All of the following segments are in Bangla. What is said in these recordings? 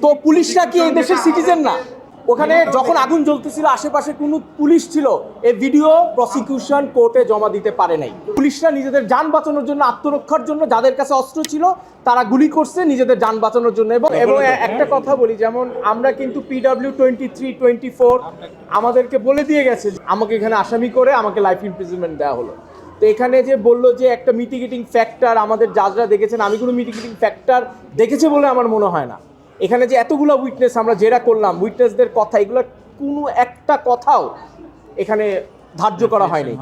তো পুলিশরা কি এই দেশের সিটিজেন না? ওখানে যখন আগুন জ্বলতেছিল আশেপাশে কোনো পুলিশ ছিল, এই ভিডিও প্রসিকিউশন কোর্টে জমা দিতে পারে নাই। পুলিশরা নিজেদের যান বাঁচানোর জন্য, আত্মরক্ষার জন্য যাদের কাছে অস্ত্র ছিল তারা গুলি করছে নিজেদের যান বাঁচানোর জন্য। এবং একটা কথা বলি, যেমন আমরা কিন্তু PW23-24 আমাদেরকে বলে দিয়ে গেছে আমাকে এখানে আসামি করে আমাকে লাইফ ইমপ্রিজনমেন্ট দেওয়া হলো। তো এখানে যে বললো যে একটা মিটিগেটিং ফ্যাক্টর আমাদের জাজরা দেখেছেন, আমি কোনো মিটিগেটিং ফ্যাক্টর দেখেছে বলে আমার মনে হয় না। এখানে যে এতগুলো উইটনেস আমরা জেরা করলাম, উইটনেসদের কথা, এগুলো কোনো একটা কথাও এখানে ধার্য করা হয়নি।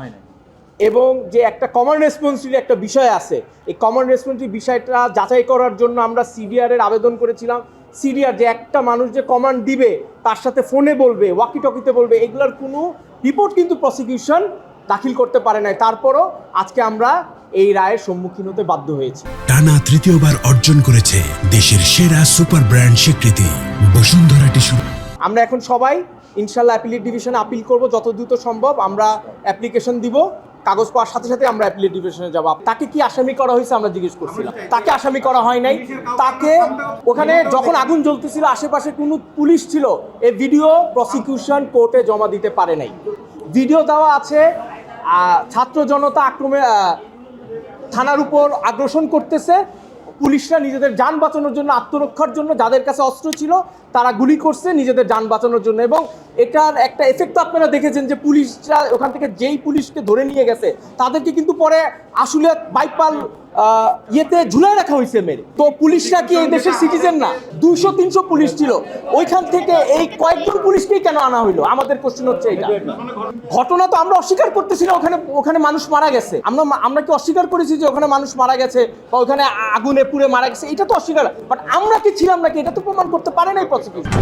এবং যে একটা কমন রেসপন্সিবিলিটি একটা বিষয় আছে, এই কমন রেসপন্সিবিলিটি বিষয়টা যাচাই করার জন্য আমরা সিডিআরের আবেদন করেছিলাম। সিডিআর যে একটা মানুষ যে কমান্ড দিবে তার সাথে ফোনে বলবে, ওয়াকি টকিতে বলবে, এগুলোর কোনো রিপোর্ট কিন্তু প্রসিকিউশন দাখিল করতে পারে নাই। তারপরও আজকে আমরা এই রায়ের সম্মুখীন হতে বাধ্য হয়েছি। টানা তৃতীয়বার অর্জন করেছে দেশের সেরা সুপার ব্র্যান্ড স্বীকৃতি বসুন্ধরা টিস্যু। আমরা এখন সবাই ইনশাল্লাহ অ্যাপিলেট ডিভিশনে আপিল করব, যত দ্রুত সম্ভব আমরা অ্যাপ্লিকেশন দিব। কাগজ পাওয়ার সাথে সাথে আমরা অ্যাপিলেট ডিভিশনে যাব। তাকে কি আসামি করা হয়েছে আমরা জিজ্ঞেস করছিলাম, তাকে আসামি করা হয় নাই। তাকে ওখানে যখন আগুন জ্বলতেছিল আশেপাশে কোনো পুলিশ ছিল, এই ভিডিও প্রসিকিউশন কোর্টে জমা দিতে পারে নাই। ভিডিও দেওয়া আছে, ছাত্র জনতা আক্রমে থানার উপর আগ্রাসন করতেছে, পুলিশরা নিজেদের যান বাঁচানোর জন্য, আত্মরক্ষার জন্য যাদের কাছে অস্ত্র ছিল তারা গুলি করছে নিজেদের যান বাঁচানোর জন্য। এবং এটার একটা এফেক্ট আপনারা দেখেছেন যে পুলিশরা ওখান থেকে যেই পুলিশকে ধরে নিয়ে গেছে তাদেরকে কিন্তু পরে আসলে বাইপাল ইয়েতে ঝুলাই রাখা হয়েছে মেরে। তো পুলিশরা কি এই দেশের সিটিজেন না? 200-300 পুলিশ ছিল, ওইখান থেকে এই কয়েকজন পুলিশকেই কেন আনা হইলো? আমাদের কোশ্চেন হচ্ছে এটা। ঘটনা তো আমরা অস্বীকার করতেছি না, ওখানে মানুষ মারা গেছে। আমরা কি অস্বীকার করেছি যে ওখানে মানুষ মারা গেছে বা ওখানে আগুনে পুড়ে মারা গেছে? এটা তো অস্বীকার, বাট আমরা কি ছিলাম নাকি এটা তো প্রমাণ করতে পারে নাই প্রসিকিউশন।